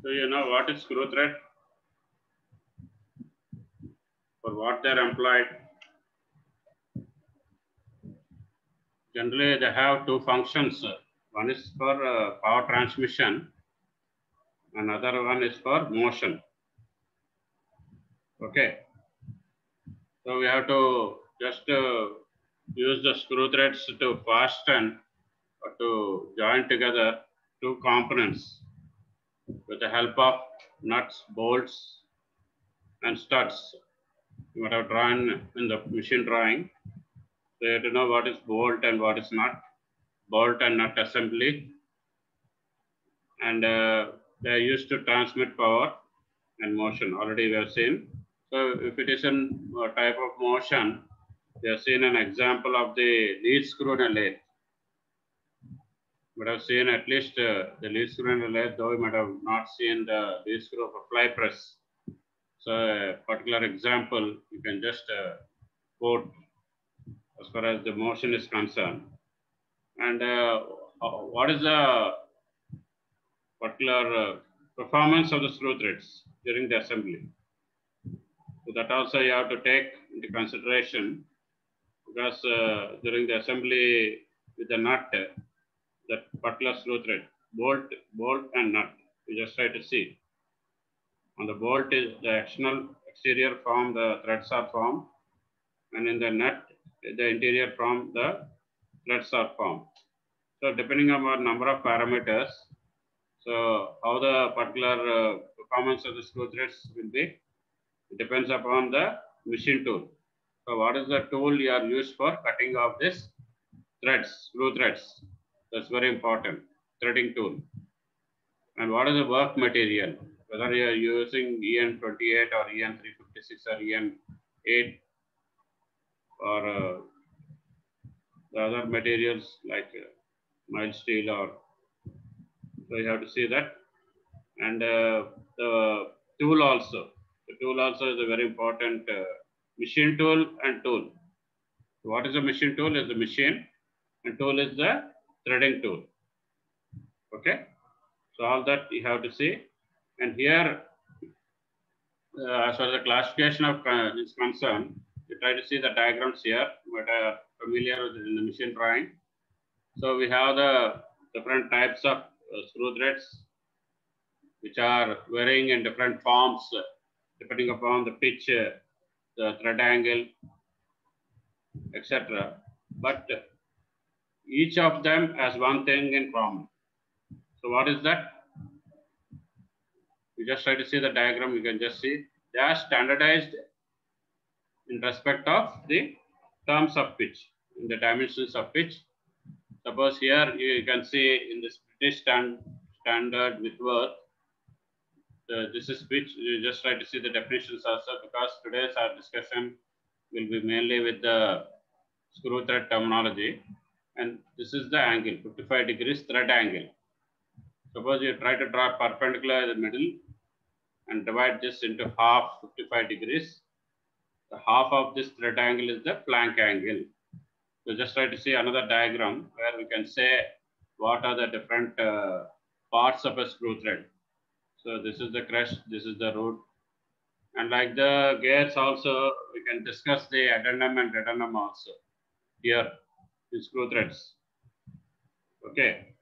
Do you know what is screw thread? For what they are employed? Generally, they have two functions. One is for power transmission, another one is for motion. Okay. So we have to just use the screw threads to fasten or to join together two components with the help of nuts, bolts, and studs. You might have drawn in the machine drawing. So you have to know what is bolt and what is nut, bolt and nut assembly. And they are used to transmit power and motion. Already we have seen. So if it is a type of motion, we have seen an example of the lead screw in a lathe. We have seen at least the lead screw in a lathe, though we might have not seen the lead screw of a fly press. So a particular example you can just quote as far as the motion is concerned. And what is the particular performance of the screw threads during the assembly? So that also you have to take into consideration, because during the assembly with the nut, that particular screw thread, bolt and nut, you just try to see. On the bolt is the exterior form, the threads are formed, and in the nut, the interior form, the threads are formed. So depending on number of parameters, so how the particular performance of the screw threads will be, it depends upon the machine tool. So what is the tool you are used for cutting off this threads, screw threads? That's very important, threading tool. And what is the work material? Whether you are using EN28 or EN356 or EN8 or the other materials like mild steel, or so you have to see that. And the tool also. The tool also is a very important machine tool and tool. So what is a machine tool? Is the machine, and tool is the threading tool. Okay. So all that you have to see. And here, as far as the classification of is concerned, you try to see the diagrams here, but are familiar with in the machine drawing. So we have the different types of screw threads, which are varying in different forms depending upon the pitch, the thread angle, etc. But each of them has one thing in common. So what is that? You just try to see the diagram, you can just see they are standardized in respect of the terms of pitch, in the dimensions of pitch. Suppose here you can see in this British standard Whitworth, this is pitch. You just try to see the definitions also, because today's our discussion will be mainly with the screw thread terminology. And this is the angle, 55 degrees thread angle. Suppose you try to draw perpendicular in the middle and divide this into half, 55 degrees. The half of this thread angle is the flank angle. So just try to see another diagram where we can say what are the different parts of a screw thread. So this is the crest, this is the root. And like the gears also, we can discuss the addendum and dedendum also here in screw threads. Okay.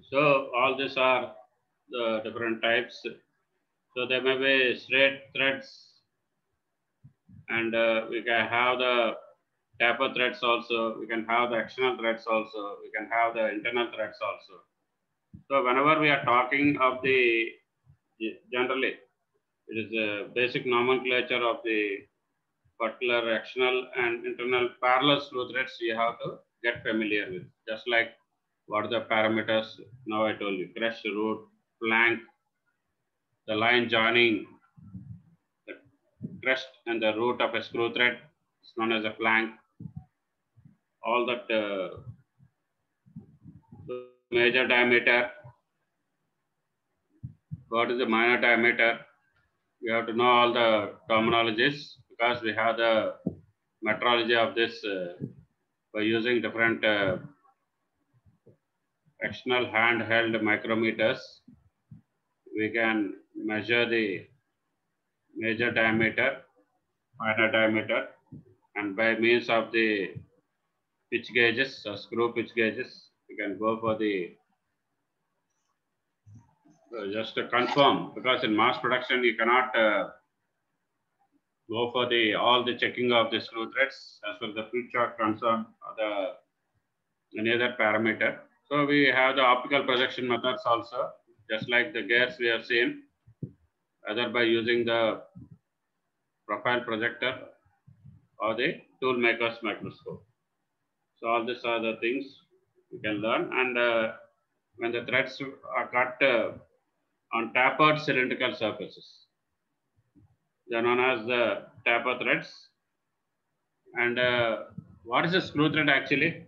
So all these are the different types. So there may be straight threads, and we can have the taper threads also. We can have the external threads also. We can have the internal threads also. So whenever we are talking of the, generally, it is a basic nomenclature of the particular external and internal parallel screw threads you have to get familiar with. Just like what are the parameters now I told you: crest, root, flank, the line joining the crest and the root of a screw thread is known as a flank. All that major diameter, what is the minor diameter? We have to know all the terminologies, because we have the metrology of this by using different external handheld micrometers. we can measure the major diameter, minor diameter, and by means of the pitch gauges or screw pitch gauges, we can go for the just to confirm, because in mass production you cannot go for the all the checking of the screw threads as well as the pitch are concerned or the any other parameter. So we have the optical projection methods also, just like the gears we have seen, either by using the profile projector or the tool maker's microscope. So all these are the things you can learn. And when the threads are cut on tapered cylindrical surfaces, they are known as the taper threads. And what is a screw thread actually?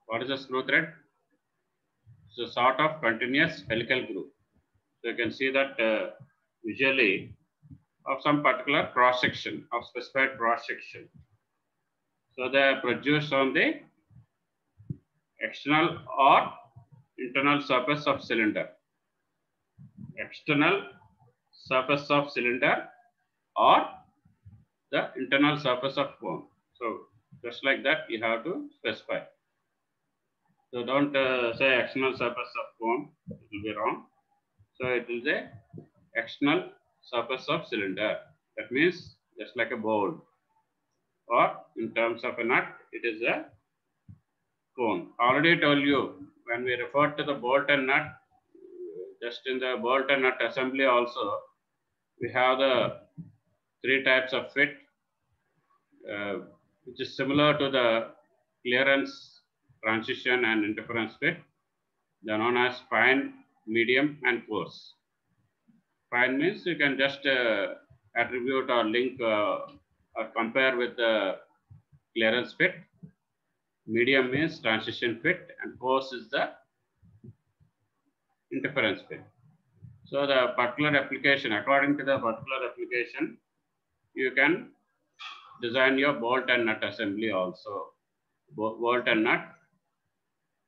What is a screw thread? It's a sort of continuous helical groove. So you can see that visually of some particular cross section, of specified cross section. So they are produced on the external or internal surface of cylinder. External surface of cylinder or the internal surface of cone. So just like that you have to specify. So don't say external surface of cone, it will be wrong. So it is a external surface of cylinder. That means just like a bolt, or in terms of a nut, it is a cone. Already told you when we refer to the bolt and nut, just in the bolt and nut assembly also, we have the three types of fit, which is similar to the clearance, transition, and interference fit. They are known as fine, medium, and coarse. Fine means you can just attribute or link or compare with the clearance fit. Medium means transition fit, and coarse is the interference fit. So the particular application, according to the particular application, you can design your bolt and nut assembly also. Bolt and nut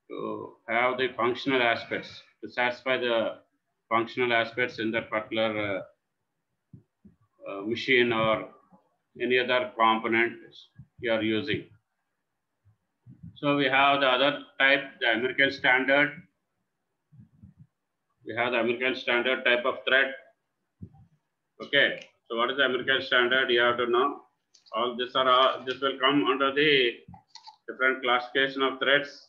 to have the functional aspects, to satisfy the functional aspects in that particular machine or any other component you are using. So we have the other type, the American standard. We have the American standard type of thread. Okay, so what is the American standard? You have to know. All this will come under the different classification of threads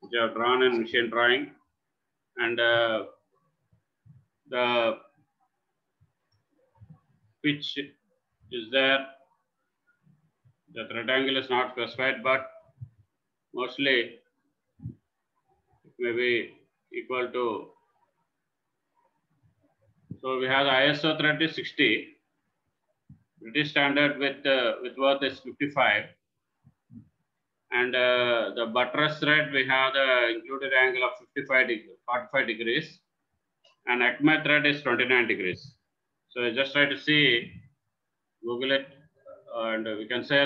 which are drawn in machine drawing, and the pitch is there. The thread angle is not specified, but mostly it may be equal to. So we have the ISO thread is 60. British standard with worth is 55. And the buttress thread, we have the included angle of 45 degrees. And ACME thread is 29 degrees. So just try to see, Google it, and we can say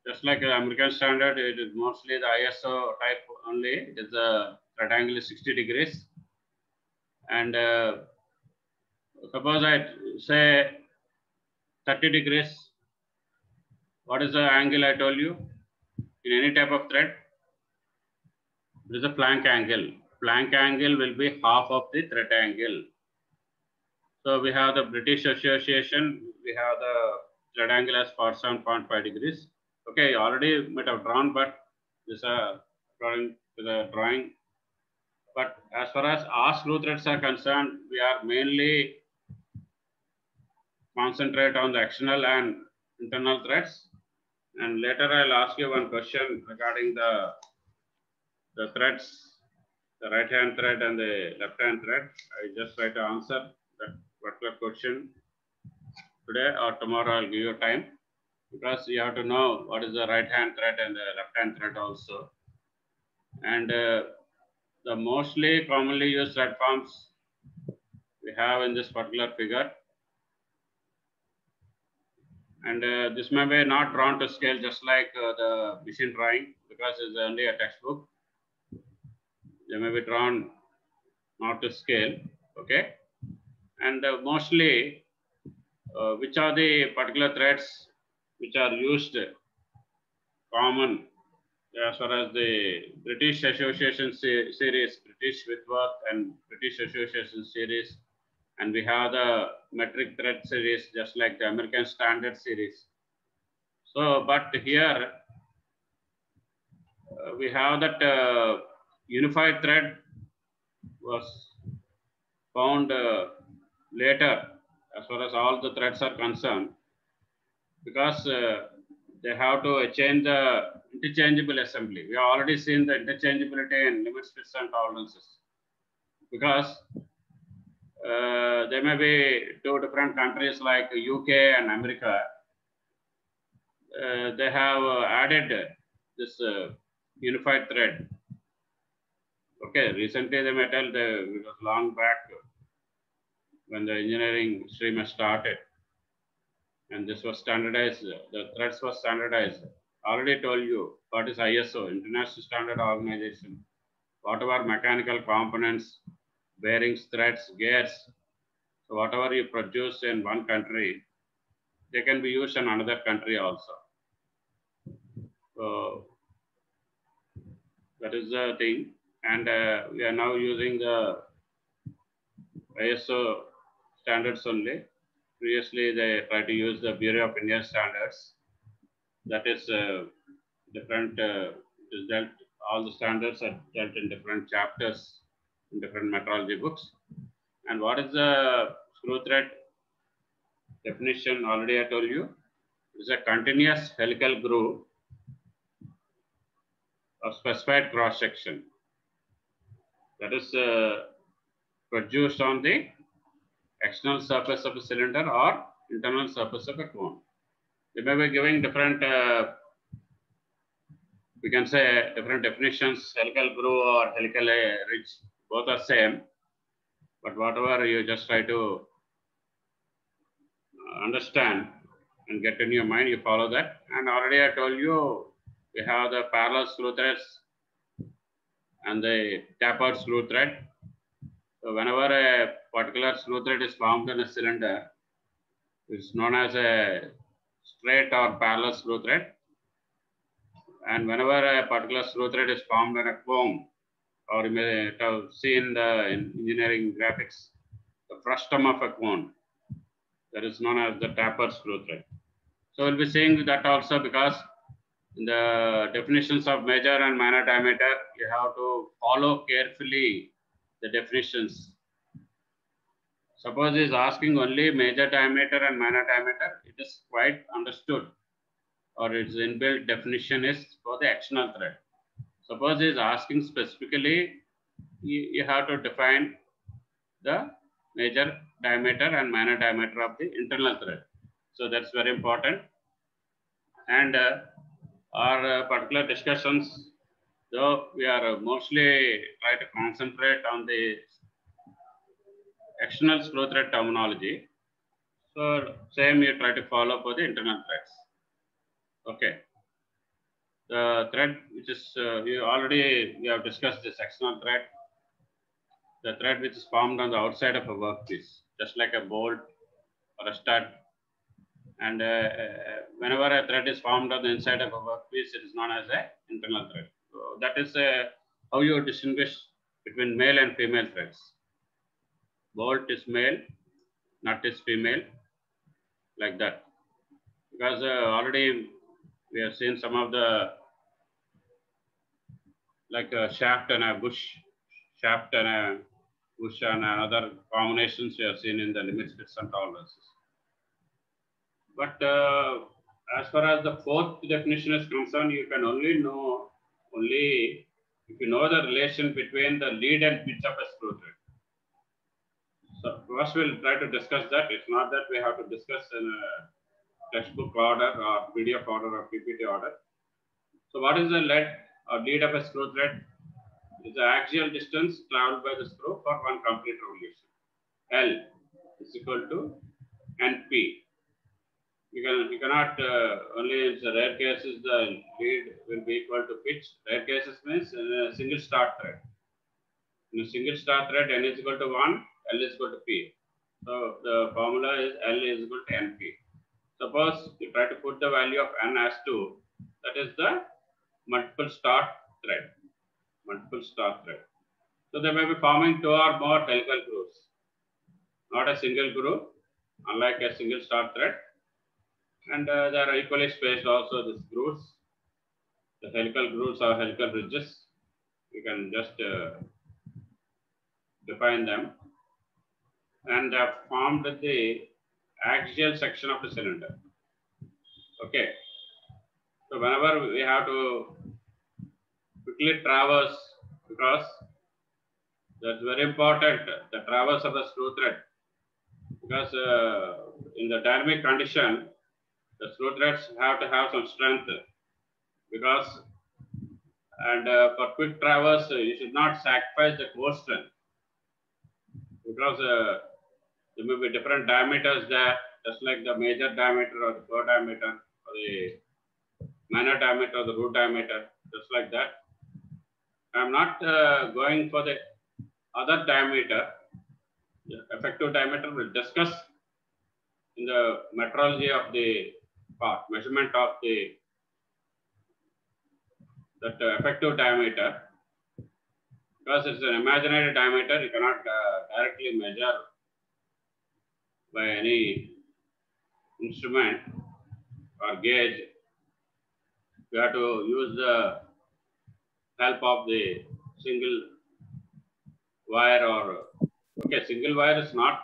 just like the American standard, it is mostly the ISO type only. It is the thread angle is 60 degrees. And suppose I say 30 degrees. What is the angle I told you? In any type of thread, there is a flank angle. Flank angle will be half of the thread angle. So we have the British Association, we have the thread angle as 47.5 degrees. Okay, already might have drawn, but this is according to the drawing. But as far as our screw threads are concerned, we are mainly concentrate on the external and internal threads. And later I'll ask you one question regarding the threads, the right hand thread and the left hand thread. I just try to answer that particular question today or tomorrow. I'll give you time, because you have to know what is the right hand thread and the left hand thread also. And the mostly commonly used thread forms we have in this particular figure. And this may be not drawn to scale, just like the machine drawing, because it's only a textbook. They may be drawn not to scale. Okay, and mostly which are the particular threads which are used common as far as the British Association series, British Whitworth and British Association series, and we have the metric thread series just like the American Standard series. So, but here we have that unified thread was found later as far as all the threads are concerned, because they have to change the interchangeable assembly. We have already seen the interchangeability in limits, fits, and tolerances, because there may be two different countries like UK and America. They have added this unified thread. Okay, recently they may tell it was long back when the engineering stream has started, and this was standardized. The threads were standardized. Already told you what is ISO, International Standard Organization. Whatever mechanical components, bearings, threads, gears, so whatever you produce in one country, they can be used in another country also. So that is the thing, and we are now using the ISO standards only. Previously, they tried to use the Bureau of Indian Standards. That is different. Is dealt, all the standards are dealt in different chapters in different metrology books. And what is the screw thread definition? Already I told you. It's a continuous helical groove of specified cross section that is produced on the external surface of a cylinder or internal surface of a cone. They may be giving different, we can say different definitions, helical groove or helical ridge, both are same. But whatever you just try to understand and get in your mind, you follow that. And already I told you, we have the parallel screw threads and the tapered screw thread. So whenever a particular screw thread is formed in a cylinder, it's known as a straight or parallel screw thread. And whenever a particular screw thread is formed in a cone, or you may have seen the engineering graphics, the frustum of a cone, that is known as the tapered screw thread. So we'll be seeing that also, because in the definitions of major and minor diameter, you have to follow carefully the definitions. Suppose he is asking only major diameter and minor diameter, it is quite understood, or its inbuilt definition is for the external thread. Suppose he is asking specifically, you have to define the major diameter and minor diameter of the internal thread. So that's very important. And our particular discussions, though we are mostly try to concentrate on the external screw thread terminology. So same you try to follow for the internal threads. Okay. The thread which is, we have discussed this external thread. The thread which is formed on the outside of a workpiece, just like a bolt or a stud. And whenever a thread is formed on the inside of a workpiece, it is known as an internal thread. So that is how you distinguish between male and female threads. Bolt is male, nut is female, like that. Because already we have seen some of the, like a shaft and a bush, shaft and a bush and other combinations we have seen in the limits, fits, and tolerances. But as far as the fourth definition is concerned, you can only know if you know the relation between the lead and pitch of a screw thread. So first we'll try to discuss that. It's not that we have to discuss in a textbook order or PDF order or PPT order. So what is the lead or lead of a screw thread? It's the axial distance traveled by the screw for one complete revolution. L is equal to NP. You cannot only in the rare cases the lead will be equal to pitch. Rare cases means a single start thread. In a single star thread, n is equal to 1, L is equal to P. So the formula is L is equal to NP. Suppose you try to put the value of n as 2, that is the multiple star thread. Multiple star thread. So they may be forming 2 or more helical grooves, not a single groove, unlike a single star thread. And they are equally spaced also, these grooves. The helical grooves or helical ridges. You can just define them. And they have formed the axial section of the cylinder. Okay. So whenever we have to quickly traverse, because that's very important, the traverse of the screw thread. Because in the dynamic condition, the screw threads have to have some strength. Because and for quick traverse, you should not sacrifice the core strength. Because there may be different diameters there, just like the major diameter or the core diameter or the minor diameter or the root diameter, just like that. I'm not going for the other diameter. The effective diameter we'll discuss in the metrology of the part, measurement of that effective diameter. Because it's an imaginary diameter, you cannot directly measure by any instrument or gauge. You have to use the help of the single wire or, okay, single wire is not,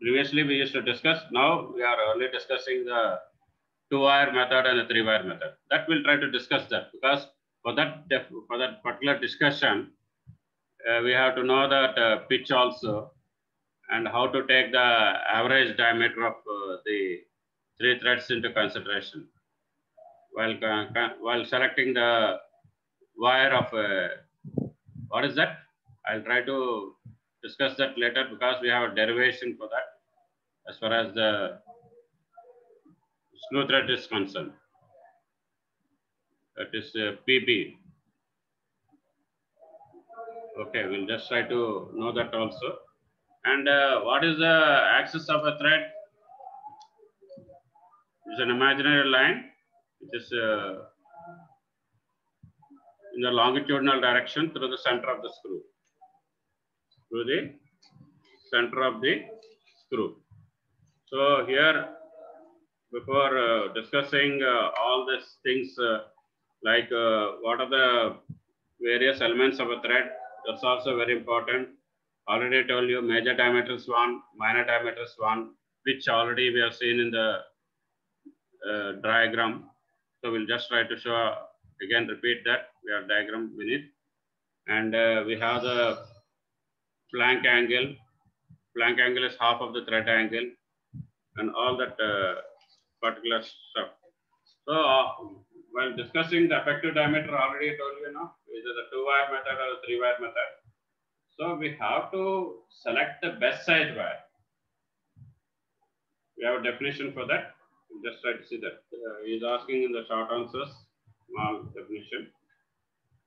previously we used to discuss, now we are only discussing the 2-wire method and the 3-wire method. That we'll try to discuss that, because for that particular discussion, we have to know that pitch also, and how to take the average diameter of the 3 threads into consideration while selecting the wire of what is that? I'll try to discuss that later, because we have a derivation for that as far as the screw thread is concerned. That is PB. Okay, we'll just try to know that also. And what is the axis of a thread? It's an imaginary line which is in the longitudinal direction through the center of the screw. Through the center of the screw. So here, before discussing all these things like what are the various elements of a thread, that's also very important. Already told you major diameter is 1, minor diameter is 1, which already we have seen in the diagram. So we'll just try to show, again repeat that, we have diagram beneath. And we have the flank angle. Flank angle is half of the thread angle, and all that particular stuff. So while discussing the effective diameter, already I told you, either the 2-wire method or the 3-wire method. So we have to select the best size wire. We have a definition for that. We'll just try to see that. He's asking in the short answers, small definition,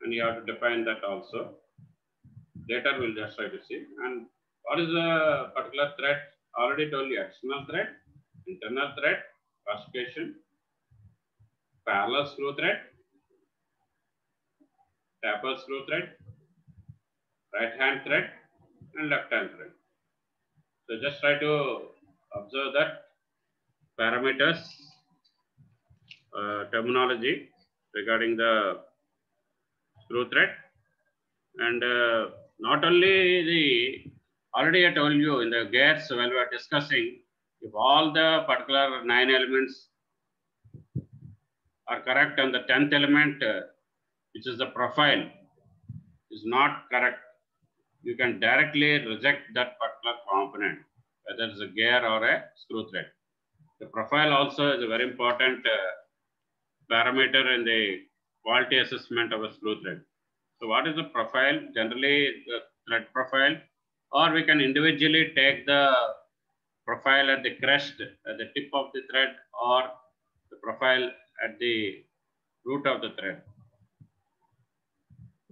and you have to define that also. Later we'll just try to see. And what is the particular thread? Already told you, external thread, internal thread, classification, parallel screw thread, taper screw thread, right hand thread, and left hand thread. So just try to observe that parameters, terminology regarding the screw thread. And not only the, already I told you in the gears when we are discussing, if all the particular 9 elements are correct and the 10th element, which is the profile, is not correct, you can directly reject that particular component, whether it's a gear or a screw thread. The profile also is a very important parameter in the quality assessment of a screw thread. So what is the profile? Generally the thread profile, or we can individually take the profile at the crest, at the tip of the thread, or the profile at the root of the thread,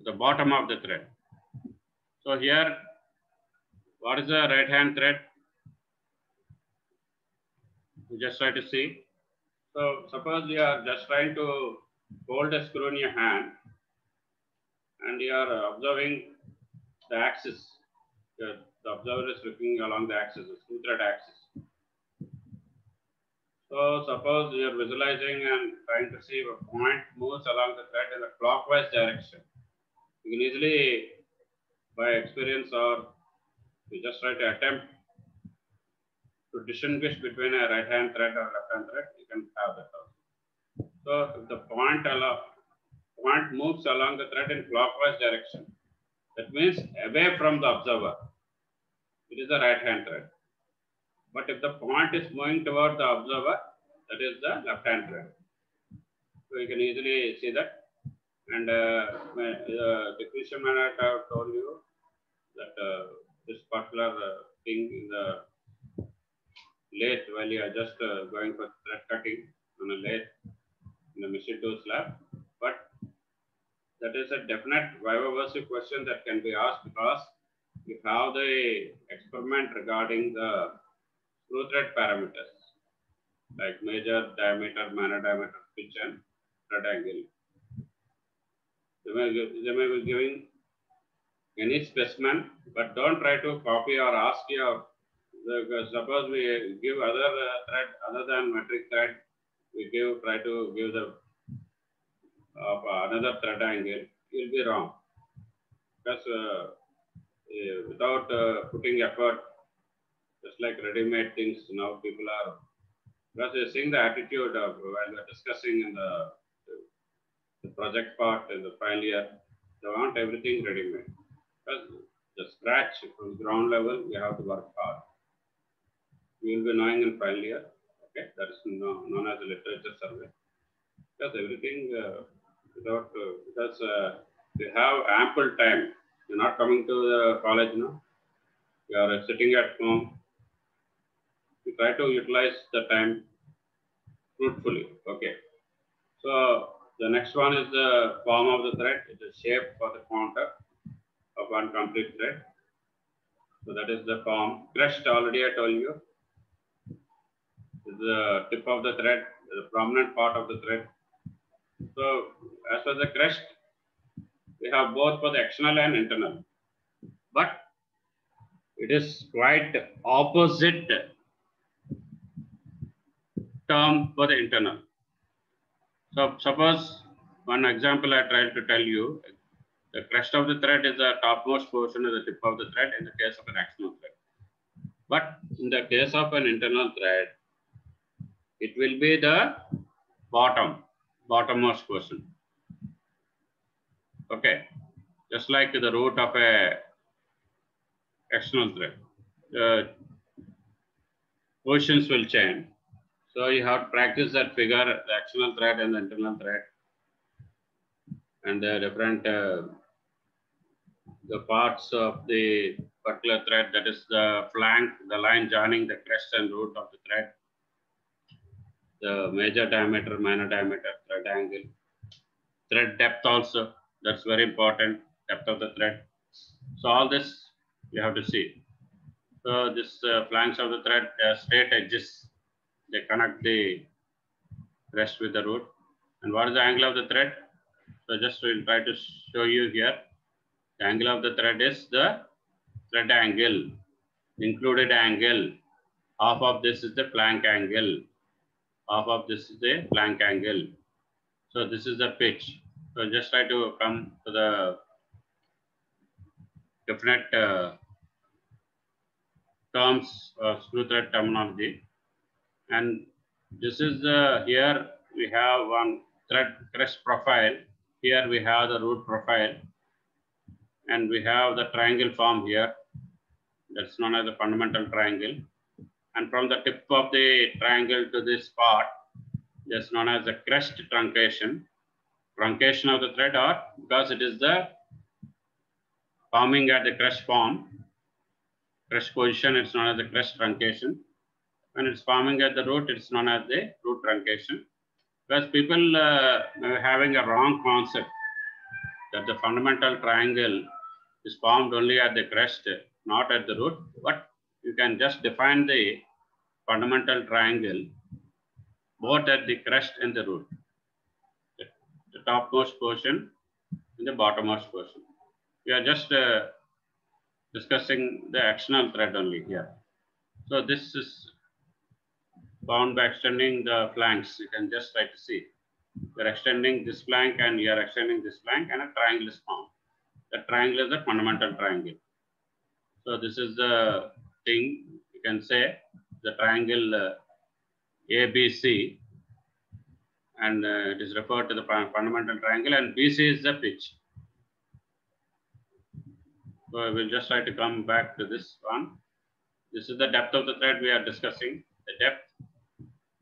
the bottom of the thread. So here, what is the right hand thread? You just try to see. So suppose you are just trying to hold a screw in your hand and you are observing the axis. The observer is looking along the axis, the screw thread axis. So suppose you are visualizing and trying to see a point moves along the thread in a clockwise direction. You can easily, by experience or you just try to attempt to distinguish between a right hand thread or left hand thread, you can have that also. So if the point moves along the thread in clockwise direction, that means away from the observer. It is the right hand thread. But if the point is moving toward the observer, that is the left hand thread. So you can easily see that. And the Christian man I have told you that this particular thing in the lathe, while you are just going for thread cutting on a lathe in a machine tool slab, but that is a definite viva voce question that can be asked because we have the experiment regarding the screw thread parameters like major diameter, minor diameter, pitch and thread angle. They may be giving any specimen, but don't try to copy or ask your, suppose we give other thread other than metric thread, we try to give the another thread angle, you'll be wrong. Because without putting effort, just like ready-made things, now people are, because you're seeing the attitude of while we're discussing in the project part in the final year, they want everything ready-made. Because the scratch from ground level, we have to work hard. We will be knowing in final year, okay, that is known as a literature survey. Because everything without, because we have ample time. You're not coming to the college now. You are sitting at home. You try to utilize the time fruitfully. Okay. So the next one is the form of the thread. It is shape for the counter of one complete thread. So that is the form. Crest already I told you. Is the tip of the thread, the prominent part of the thread. So as for the crest, we have both for the external and internal. But it is quite opposite term for the internal. So suppose one example I tried to tell you, the crest of the thread is the topmost portion of the tip of the thread in the case of an external thread. But in the case of an internal thread, it will be the bottommost portion. Okay, just like the root of a external thread, the positions will change. So you have to practice that figure, the external thread and the internal thread, and the different the parts of the particular thread, that is the flank, the line joining the crest and root of the thread, the major diameter, minor diameter, thread angle, thread depth also, that's very important, depth of the thread. So all this you have to see. So this flanks of the thread, straight edges, they connect the crest with the root. And what is the angle of the thread? So just we'll try to show you here. The angle of the thread is the thread angle, included angle. Half of this is the flank angle. Half of this is the flank angle. So this is the pitch. So just try to come to the definite terms of screw thread terminology. And this is the, here we have one thread crest profile. Here we have the root profile. And we have the triangle form here. That's known as the fundamental triangle. And from the tip of the triangle to this part, that's known as the crest truncation. Truncation of the thread, or because it is the forming at the crest form, crest position, it's known as the crest truncation. When it's forming at the root, it's known as the root truncation. Because people are having a wrong concept that the fundamental triangle is formed only at the crest, not at the root, but you can just define the fundamental triangle both at the crest and the root, the topmost portion and the bottommost portion. We are just discussing the axonal thread only here. So this is bound by extending the flanks. You can just try to see. You're extending this flank and you're extending this flank, and a triangle is formed. The triangle is the fundamental triangle. So this is the thing you can say, the triangle ABC, and it is referred to the fundamental triangle, and BC is the pitch. So I will just try to come back to this one. This is the depth of the thread we are discussing, the depth.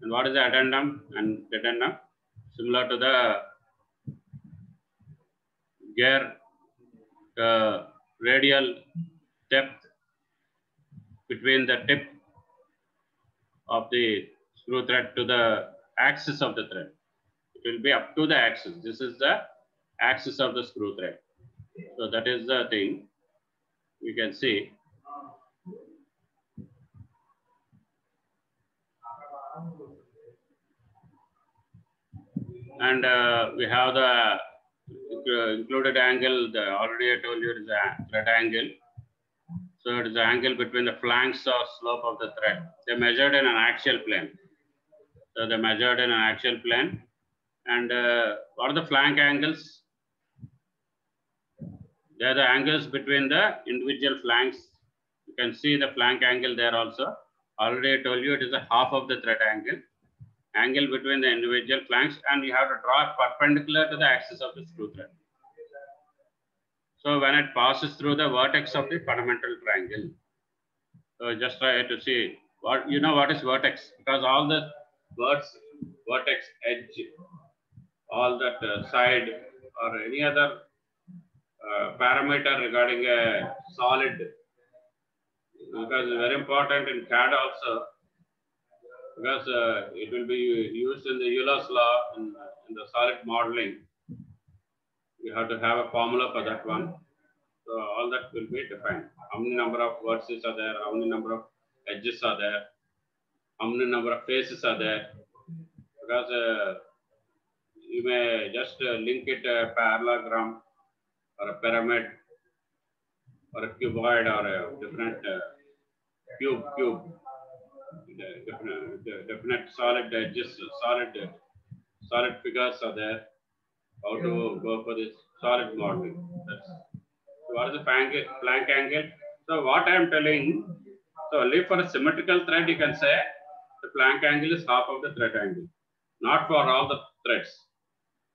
And what is the addendum and dedendum? Similar to the gear, radial depth between the tip of the screw thread to the axis of the thread. It will be up to the axis. This is the axis of the screw thread. So that is the thing we can see. And we have the included angle. Already I told you it is a thread angle. So it is the angle between the flanks or slope of the thread. They measured in an axial plane. So they measured in an axial plane. And what are the flank angles? They are the angles between the individual flanks. You can see the flank angle there also. Already I told you it is a half of the thread angle. Angle between the individual flanks, and you have to draw it perpendicular to the axis of the screw thread. So when it passes through the vertex of the fundamental triangle, so just try to see what you know what is vertex, because all the words vertex, edge, all that side or any other parameter regarding a solid, because it's very important in CAD also, because it will be used in the Euler's law in the solid modeling. You have to have a formula for that one. So all that will be defined. How many number of vertices are there? How many number of edges are there? How many number of faces are there? Because you may just link it a parallelogram or a pyramid or a cuboid or a different cube. Definite solid edges, solid figures are there. How to go for this solid modeling. So what is the flank angle? So what I am telling, so only for a symmetrical thread you can say the flank angle is half of the thread angle, not for all the threads.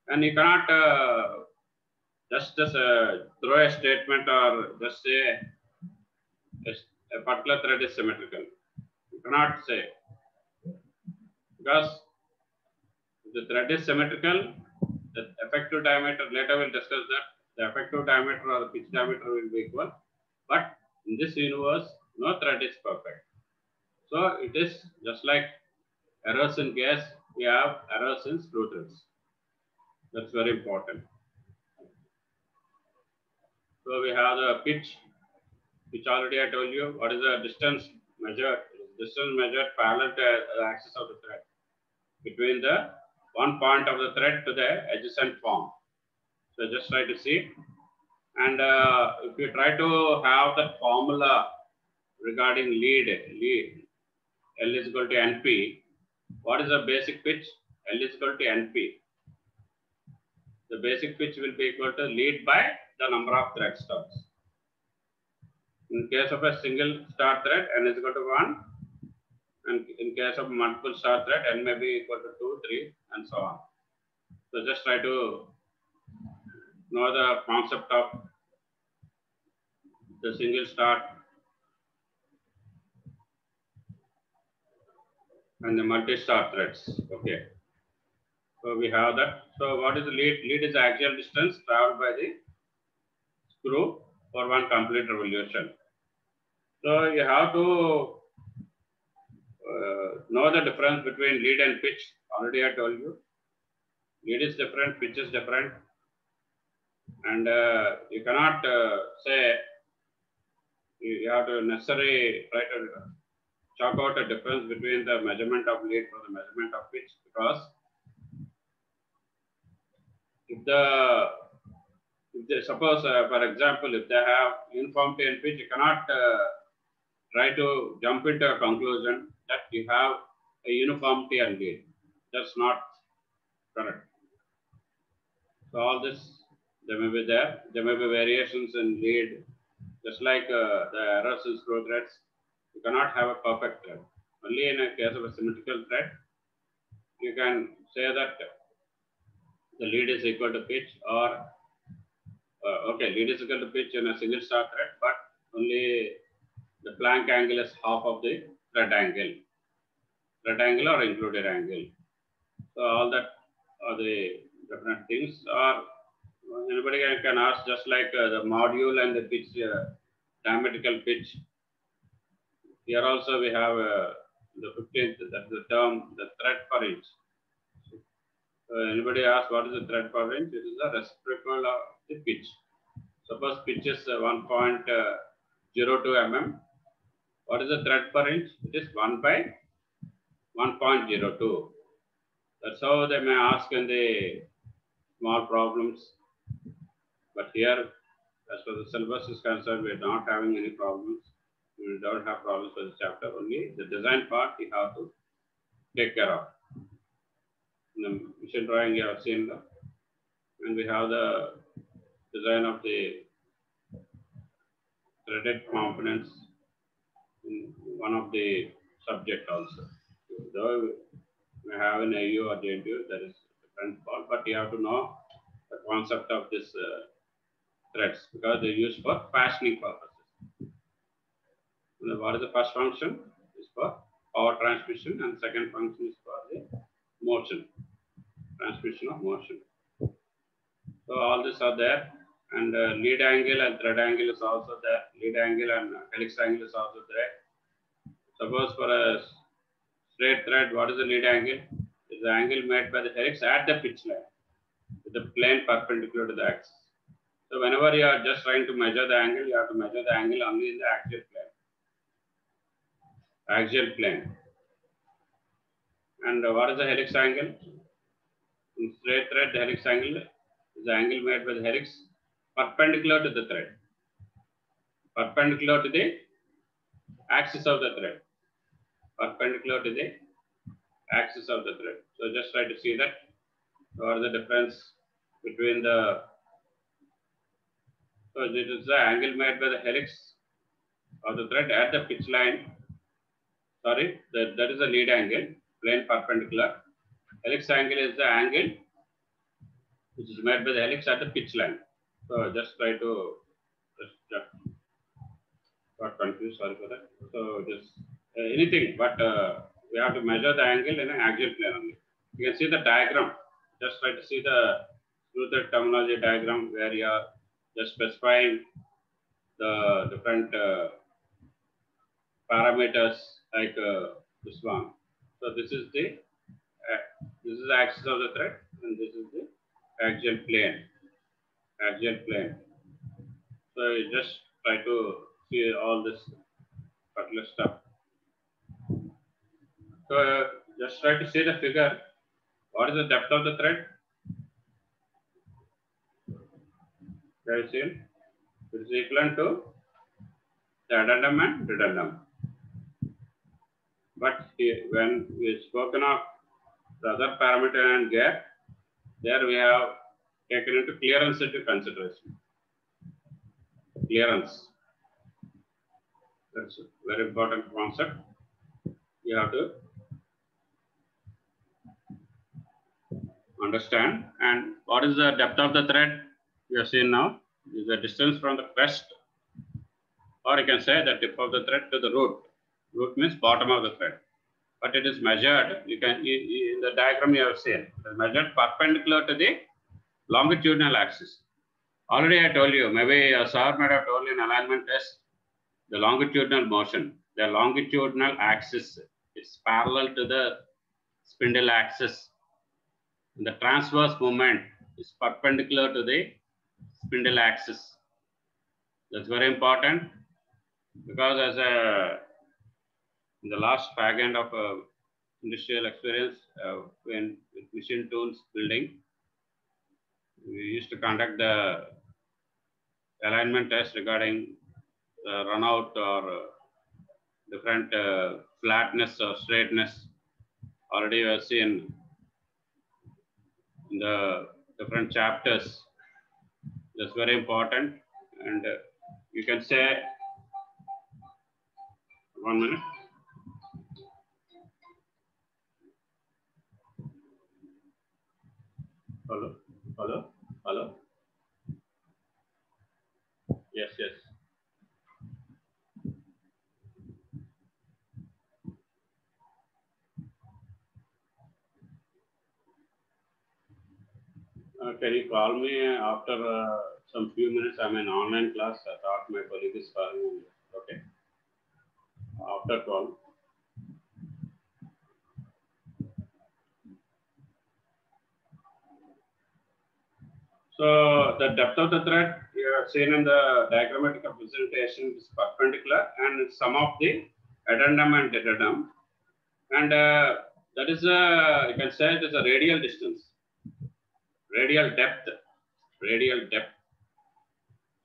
And you cannot just throw a statement or just say a particular thread is symmetrical. You cannot say, because if the thread is symmetrical, the effective diameter, later we'll discuss that, the effective diameter or the pitch diameter will be equal. But in this universe, no thread is perfect. So it is just like errors in gas, we have errors in screw threads. That's very important. So we have the pitch, which already I told you. What is the distance measured? Distance measured parallel to the axis of the thread between the one point of the thread to the adjacent form. So just try to see. And if you try to have that formula regarding lead, L is equal to NP. What is the basic pitch? L is equal to NP. The basic pitch will be equal to lead by the number of thread stops. In case of a single star thread, N is equal to 1. And in case of multiple star thread, N may be equal to 2, 3, and so on. So just try to know the concept of the single star and the multi-star threads. Okay. So we have that. So what is the lead? Lead is the axial distance traveled by the screw for one complete revolution. So you have to know the difference between lead and pitch. Already I told you. Lead is different, pitch is different. And you cannot say you have to necessarily try to chalk out a difference between the measurement of lead for the measurement of pitch, because if they suppose, for example, if they have uniformity in pitch, you cannot try to jump into a conclusion that you have a uniformity and lead. That's not correct. So all this, there may be there. There may be variations in lead, just like the errors in screw threads. You cannot have a perfect thread. Only in a case of a symmetrical thread, you can say that the lead is equal to pitch, or okay, lead is equal to pitch in a single star thread, but only the flank angle is half of the thread angle or included angle. So all that are the different things. Or anybody can ask, just like the module and the pitch, diametrical pitch. Here also we have the 15th, that's the term, the thread per inch. Anybody asks what is the thread per inch? It is the reciprocal of the pitch. Suppose pitch is 1.02 mm. What is the thread per inch? It is 1 by 1.02. That's how they may ask in the small problems. But here, as far as the syllabus is concerned, we are not having any problems. We don't have problems for this chapter. Only the design part we have to take care of. In the machine drawing, you have seen that. And we have the design of the threaded components in one of the subject also. Though we have an AU or JNTU, that is different part, but you have to know the concept of this threads, because they're used for fashioning purposes. What is the first function? Is for power transmission, and second function is for the motion, transmission of motion. So all these are there, and lead angle and thread angle is also there. Lead angle and helix angle is also there. Suppose for a straight thread, what is the lead angle? It's the angle made by the helix at the pitch line with the plane perpendicular to the axis. So whenever you are just trying to measure the angle, you have to measure the angle only in the axial plane. Axial plane. And what is the helix angle? In straight thread, the helix angle is the angle made by the helix perpendicular to the thread. Perpendicular to the axis of the thread. Perpendicular to the axis of the thread. So just try to see that. What is the difference between the, so this is the angle made by the helix of the thread at the pitch line. Sorry, that is the lead angle, plane perpendicular. Helix angle is the angle which is made by the helix at the pitch line. So just try to just got confused, sorry for that. So just anything, but we have to measure the angle in an axial plane only. You can see the diagram. Just try to see the screw thread terminology diagram, where you are just specifying the different parameters, like this one. So this is the axis of the thread, and this is the axial plane. Axial plane. So you just try to see all this particular stuff. So just try to see the figure. What is the depth of the thread? Have you seen? It is equivalent to the addendum and dedendum. But here, when we spoken of the other parameter and gap, there we have taken into clearance into consideration. Clearance. That's a very important concept. You have to understand. And what is the depth of the thread? We have seen now is the distance from the crest, or you can say the tip of the thread to the root. Root means bottom of the thread. But it is measured, you can, in the diagram you have seen, it is measured perpendicular to the longitudinal axis. Already I told you, maybe a sir might have told you in alignment test, the longitudinal motion, the longitudinal axis is parallel to the spindle axis. And the transverse movement is perpendicular to the spindle axis. That's very important because as in the last fag end of industrial experience when with machine tools building, we used to conduct the alignment test regarding runout or different flatness or straightness. Already we have seen in the different chapters. That's very important, and you can say 1 minute. Hello, hello, hello. Yes, yes. Can you call me after some few minutes? I'm in online class. I thought my colleague is calling. Okay. After call. So the depth of the thread you have seen in the diagrammatic representation is perpendicular and some of the addendum and addendum. And that is you can say it is a radial distance, radial depth.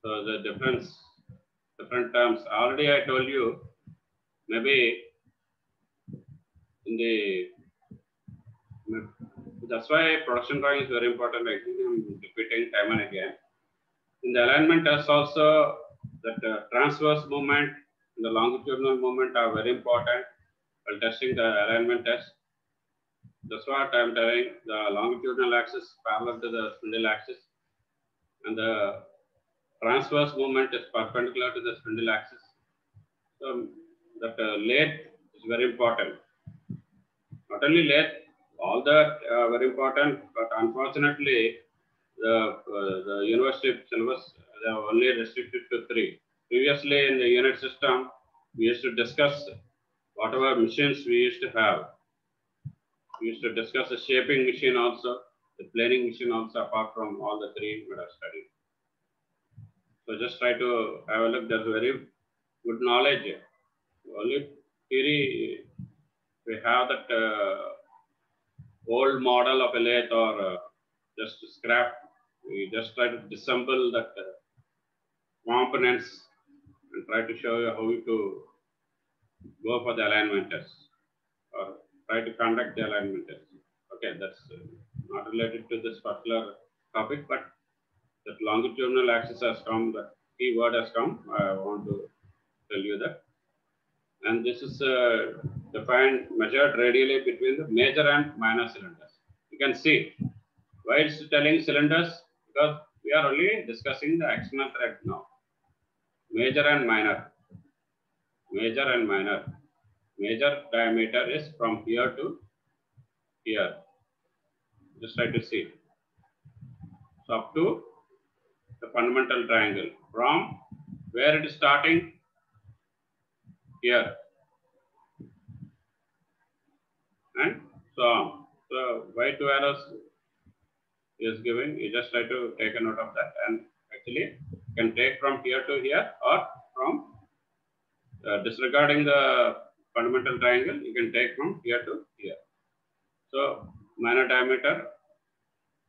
So the different terms. Already I told you, maybe in the, that's why production drawing is very important. I think I'm repeating time and again. In the alignment test also, that transverse movement and the longitudinal movement are very important while testing the alignment test. That's what I'm telling. The longitudinal axis parallel to the spindle axis, and the transverse movement is perpendicular to the spindle axis. So that lathe is very important. Not only lathe, all that very important, but unfortunately, the university syllabus they are only restricted to 3. Previously, in the unit system, we used to discuss whatever machines we used to have. We used to discuss the shaping machine also, the planing machine also, apart from all the 3 we have studied. So just try to have a look. There's very good knowledge. Only theory, we have that old model of a lathe or just scrap. We just try to disassemble that components and try to show you how to go for the alignment test or try to conduct the alignment test. Okay, that's not related to this particular topic, but that longitudinal axis has come, the key word has come. I want to tell you that. And this is defined, measured radially between the major and minor cylinders. You can see why it's telling cylinders, because we are only discussing the external thread now. Major and minor. Major and minor. Major diameter is from here to here. Just try to see. So up to the fundamental triangle. From where it is starting? Here. And so on. So why 2 arrows is given? You just try to take a note of that, and actually you can take from here to here, or from disregarding the fundamental triangle, you can take from here to here. So minor diameter,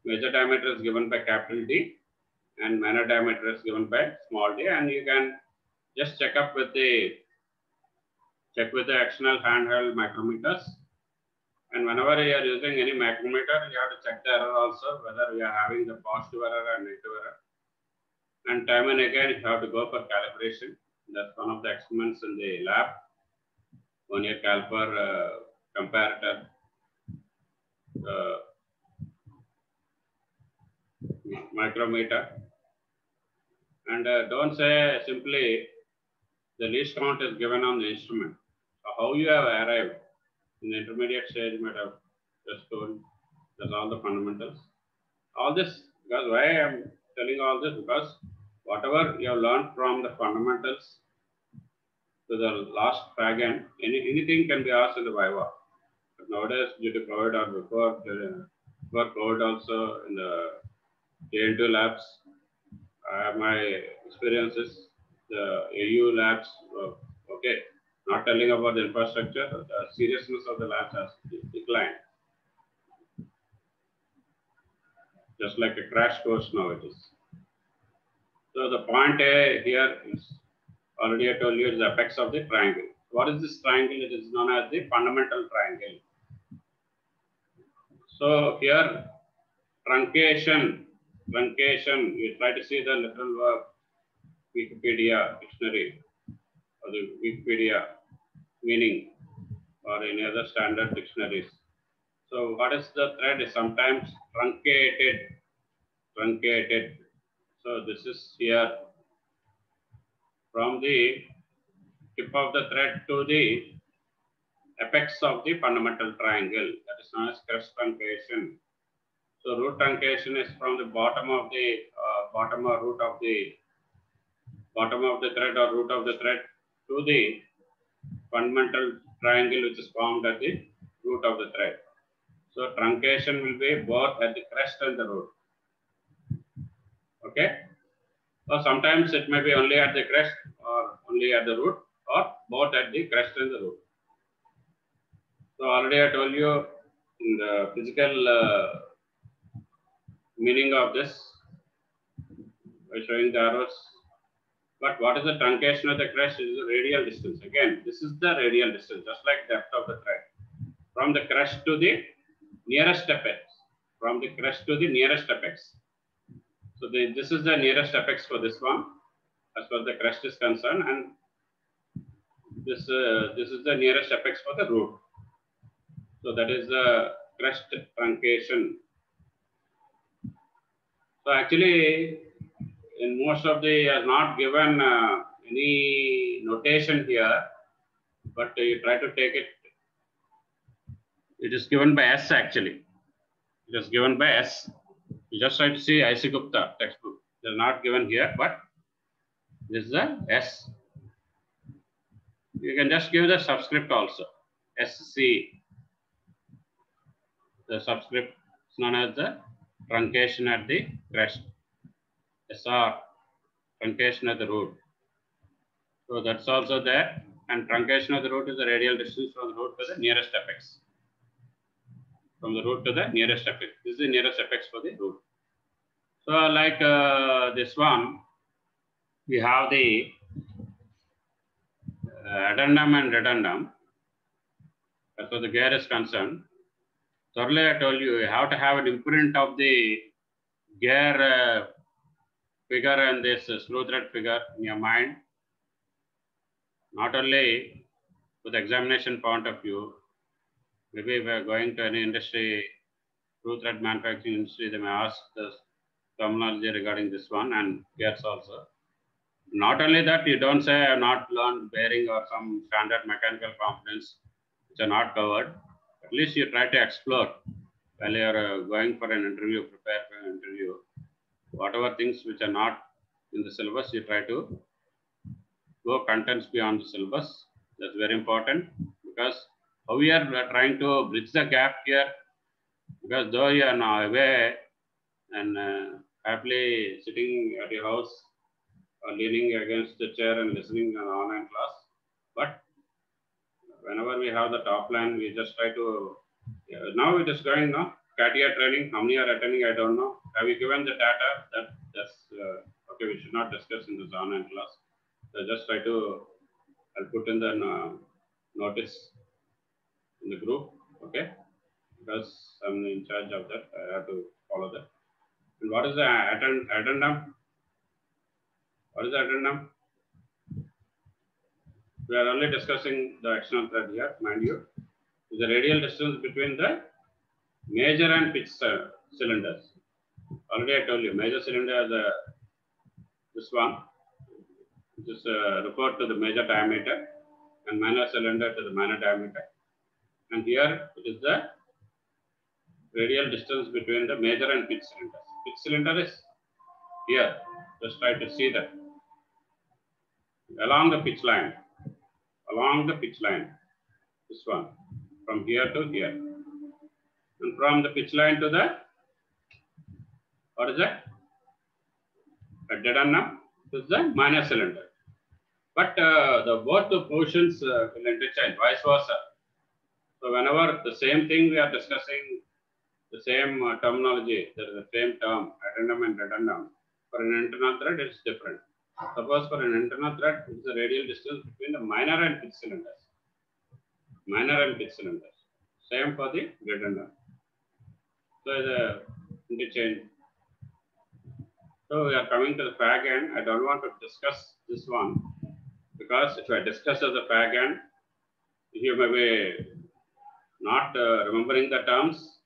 major diameter is given by capital D, and minor diameter is given by small d, and you can just check with the external handheld micrometers. And whenever you are using any micrometer, you have to check the error also, whether we are having the positive error and negative error. And time and again, you have to go for calibration. That's one of the experiments in the lab. 1-year caliper, comparator, micrometer. And don't say simply the least count is given on the instrument. So how you have arrived in the intermediate stage, you might have just told. That's all the fundamentals. All this, because why I am telling all this, because whatever you have learned from the fundamentals to the last fag end, anything can be asked in the Viva. But nowadays, due to COVID or before COVID also in the JN2 labs, My experiences, the AU labs, okay, not telling about the infrastructure, the seriousness of the labs has declined. Just like a crash course now it is. So the point A here is, already I told you, is the apex of the triangle. What is this triangle? It is known as the fundamental triangle. So here, truncation, you try to see the literal verb, Wikipedia dictionary, or the Wikipedia meaning, or any other standard dictionaries. So what is the thread? Is sometimes truncated. So this is here from the tip of the thread to the apex of the fundamental triangle. That is known as crest truncation. So root truncation is from the bottom of the bottom or root of the bottom of the thread or root of the thread to the fundamental triangle which is formed at the root of the thread. So truncation will be both at the crest and the root. Okay. So sometimes it may be only at the crest or only at the root, or both at the crest and the root. So already I told you in the physical meaning of this by showing the arrows. But what is the truncation of the crest? Is the radial distance. Again, this is the radial distance, just like depth of the thread. From the crest to the nearest apex. From the crest to the nearest apex. So this is the nearest apex for this one, as far as the crest is concerned, and this is the nearest apex for the root. So that is the crest truncation. So actually, in most of the not given any notation here, but you try to take it. It is given by S actually. It is given by S. You just try to see I.C. Gupta textbook. It is not given here, but this is the S. You can just give the subscript also. SC. The subscript is known as the truncation at the crest. SR, truncation at the root. So that's also there. And truncation of the root is the radial distance from the root to the nearest apex. From the root to the nearest apex. This is the nearest apex for the root. So like this one, we have the addendum and redundum. As far as the gear is concerned, so earlier I told you, you have to have an imprint of the gear figure and this screw thread figure in your mind. Not only with the examination point of view, maybe if we are going to any industry, screw thread manufacturing industry, they may ask the terminology regarding this one and gears also. Not only that, you don't say I have not learned bearing or some standard mechanical components which are not covered. At least you try to explore while you are going for an interview, prepare for an interview. Whatever things which are not in the syllabus, you try to go contents beyond the syllabus. That's very important, because how we are trying to bridge the gap here, because though you are now away and happily sitting at your house or leaning against the chair and listening to an online class, but whenever we have the top line, we just try to, now it is going now, CATIA training, how many are attending, I don't know. Have you given the data? That's okay, we should not discuss in this online class. So just try to, I'll put in the notice in the group, okay? Because I'm in charge of that, I have to follow that. And what is the addendum? What is the addendum? We are only discussing the external thread here, mind you. Is the radial distance between the major and pitch cylinders. Already I told you, major cylinder is this one, which is referred to the major diameter, and minor cylinder to the minor diameter. And here it is the radial distance between the major and pitch cylinders. Pitch cylinder is here. Just try to see that. Along the pitch line. Along the pitch line. This one. From here to here. And from the pitch line to the, what is that? Duodenum is the minor cylinder. But both the portions will interchange, vice versa. So whenever the same thing we are discussing, the same terminology, the same term, addendum and duodenum. For an internal thread, it's different. Suppose for an internal thread, it's the radial distance between the minor and pitch cylinders. Minor and pitch cylinders. Same for the duodenum. So the interchange. So we are coming to the fag end. I don't want to discuss this one because if I discuss as a fag end, you may be not remembering the terms.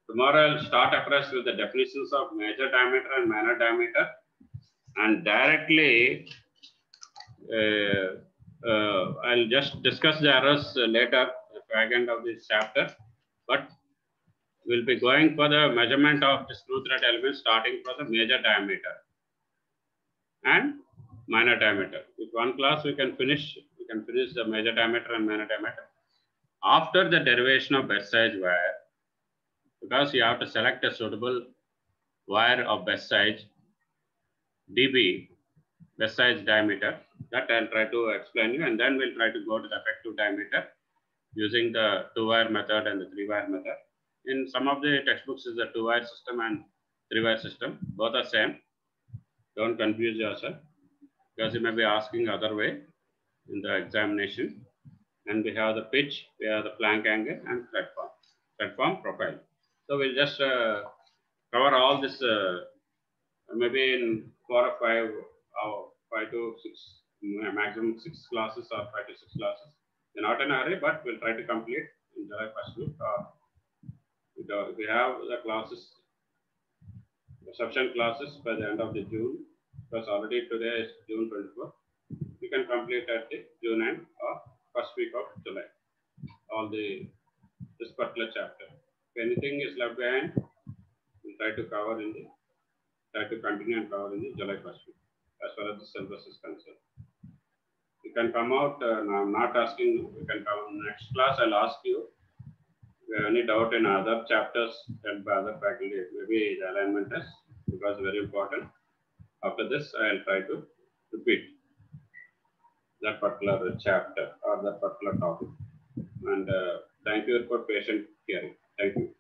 Tomorrow I'll start afresh with the definitions of major diameter and minor diameter, and directly I'll just discuss the errors later, the fag end of this chapter. But we'll be going for the measurement of the screw thread element starting from the major diameter and minor diameter. With one class we can finish the major diameter and minor diameter. After the derivation of best size wire, because you have to select a suitable wire of best size dB, best size diameter, that I'll try to explain you, and then we'll try to go to the effective diameter using the 2-wire method and the 3-wire method. In some of the textbooks is the 2-wire system and 3-wire system. Both are same. Don't confuse yourself because you may be asking other way in the examination. And we have the pitch, we have the flank angle and thread form profile. So we'll just cover all this maybe in 4 or 5 to 6, maximum 6 classes or 5 to 6 classes. They're not in a hurry, but we'll try to complete in July 1st week. We have the classes, reception classes by the end of the June, because already today is June 24th. You can complete at the June end or first week of July, all this particular chapter. If anything is left behind, we'll try to continue and cover in the July 1st week, as far as the syllabus is concerned. You can come out, I'm not asking, you can come next class, I'll ask you if you have any doubt in other chapters held by other faculty, maybe the alignment test, because very important. After this, I'll try to repeat that particular chapter or that particular topic. And thank you for patient hearing. Thank you.